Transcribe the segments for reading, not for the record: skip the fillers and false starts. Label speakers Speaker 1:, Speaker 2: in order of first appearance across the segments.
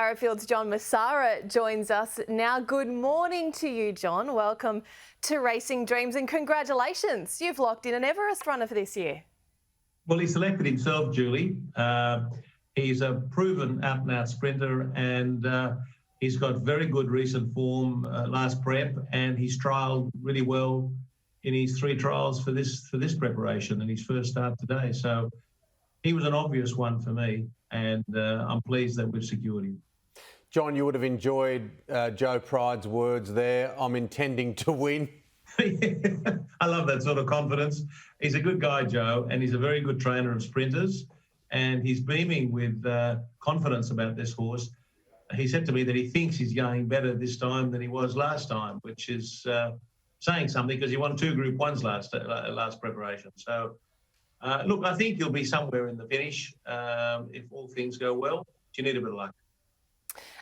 Speaker 1: Arrowfield's John Messara joins us now. Good morning to you, John. Welcome to Racing Dreams and congratulations. You've locked in an Everest runner for this year.
Speaker 2: Well, he selected himself, Julie. He's a proven out-and-out sprinter and he's got very good recent form last prep, and he's trialled really well in his 3 trials for this preparation and his first start today. So he was an obvious one for me, and I'm pleased that we've secured him.
Speaker 3: John, you would have enjoyed Joe Pride's words there. I'm intending to win.
Speaker 2: I love that sort of confidence. He's a good guy, Joe, and he's a very good trainer of sprinters, and he's beaming with confidence about this horse. He said to me that he thinks he's going better this time than he was last time, which is saying something because he won 2 Group 1s last preparation. So, look, I think he'll be somewhere in the finish if all things go well. You need a bit of luck.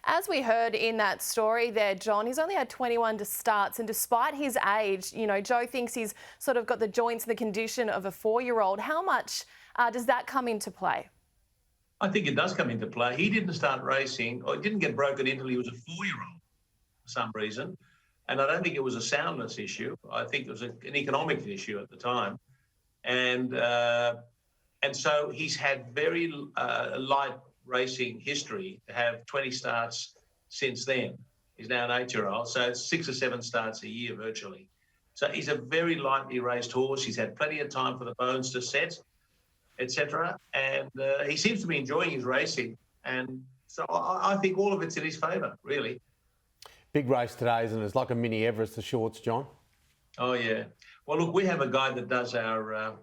Speaker 1: As we heard in that story there, John, he's only had 21 starts, and despite his age, you know, Joe thinks he's sort of got the joints and the condition of a 4-year-old. How much does that come into play?
Speaker 2: I think it does come into play. He didn't start racing, or didn't get broken in until he was a 4-year-old for some reason. And I don't think it was a soundness issue. I think it was an economic issue at the time. And so he's had very light racing history to have 20 starts since then. He's now an 8-year-old, so it's 6 or 7 starts a year virtually. So he's a very lightly raced horse. He's had plenty of time for the bones to set, etc. And he seems to be enjoying his racing. And so I think all of it's in his favour, really.
Speaker 3: Big race today, isn't it? It's like a mini Everest, the shorts, John.
Speaker 2: Oh, yeah. Well, look, we have a guy that does our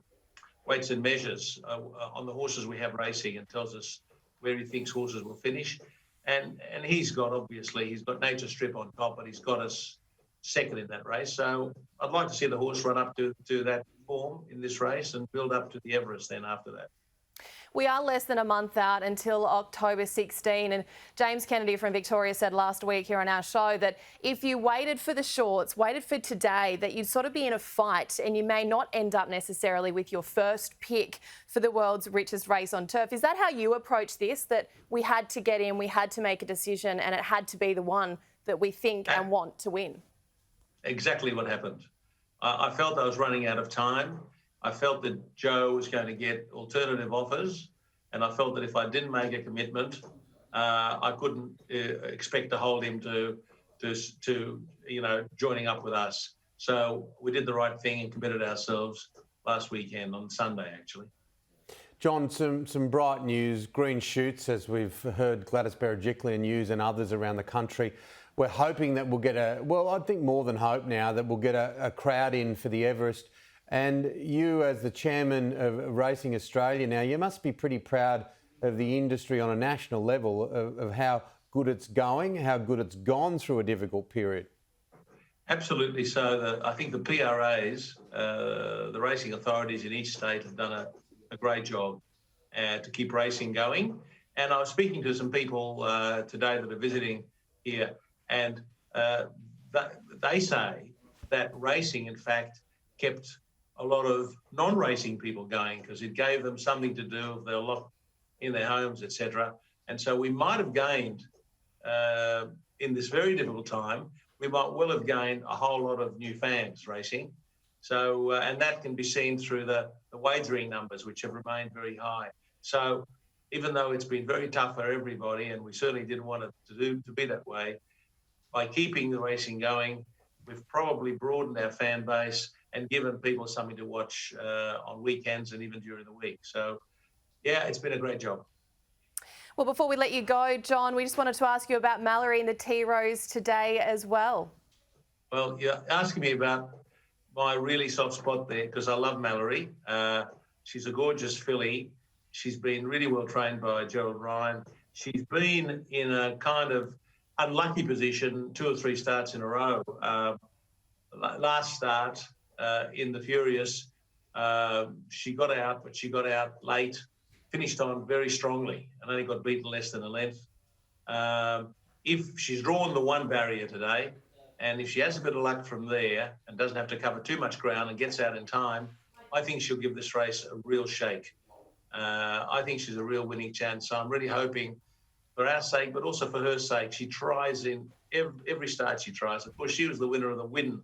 Speaker 2: weights and measures on the horses we have racing and tells us where he thinks horses will finish. And he's got Nature Strip on top, but he's got us second in that race. So I'd like to see the horse run up to that form in this race and build up to the Everest then after that.
Speaker 1: We are less than a month out until October 16, and James Kennedy from Victoria said last week here on our show that if you waited for the shorts, waited for today, that you'd sort of be in a fight and you may not end up necessarily with your first pick for the world's richest race on turf. Is that how you approach this, that we had to get in, we had to make a decision, and it had to be the one that we think and want to win? Exactly what happened.
Speaker 2: I felt I was running out of time. I felt that Joe was going to get alternative offers, and I felt that if I didn't make a commitment, I couldn't expect to hold him to joining up with us. So we did the right thing and committed ourselves last weekend on Sunday, actually.
Speaker 3: John, some bright news, green shoots, as we've heard Gladys Berejiklian use and others around the country. We're hoping that we'll get I think more than hope now, that we'll get a crowd in for the Everest. And you, as the chairman of Racing Australia now, you must be pretty proud of the industry on a national level of how good it's going, how good it's gone through a difficult period.
Speaker 2: Absolutely so. I think the PRAs, the racing authorities in each state, have done a great job to keep racing going. And I was speaking to some people today that are visiting here, and they say that racing, in fact, kept a lot of non-racing people going because it gave them something to do if they're locked in their homes, etc. And so we might have gained, in this very difficult time, we might well have gained a whole lot of new fans racing. So, and that can be seen through the wagering numbers, which have remained very high. So even though it's been very tough for everybody, and we certainly didn't want it to be that way, by keeping the racing going, we've probably broadened our fan base and given people something to watch on weekends and even during the week. So, yeah, it's been a great job.
Speaker 1: Well, before we let you go, John, we just wanted to ask you about Mallory and the T-Rose today as well.
Speaker 2: Well, you're asking me about my really soft spot there because I love Mallory. She's a gorgeous filly. She's been really well trained by Gerald Ryan. She's been in a kind of unlucky position 2 or 3 starts in a row. Last start in the Furious, she got out, but she got out late, finished on very strongly and only got beaten less than a length. If she's drawn the 1 barrier today, and if she has a bit of luck from there and doesn't have to cover too much ground and gets out in time, I think she'll give this race a real shake. I think she's a real winning chance. So I'm really hoping for our sake, but also for her sake. She tries in every start she tries. Of course, she was the winner of the win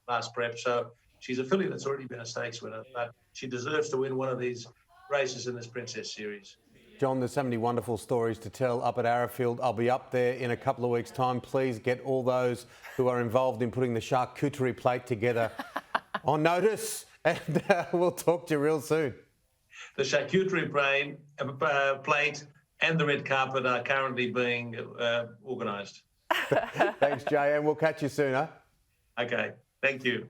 Speaker 2: last prep, so she's a filly that's already been a stakes winner, but she deserves to win one of these races in this Princess Series.
Speaker 3: John, there's so many wonderful stories to tell up at Arrowfield. I'll be up there in a couple of weeks' time. Please get all those who are involved in putting the charcuterie plate together on notice, and we'll talk to you real soon.
Speaker 2: The charcuterie plate and the red carpet are currently being organised.
Speaker 3: Thanks, Jay, and we'll catch you soon, huh?
Speaker 2: Okay, thank you.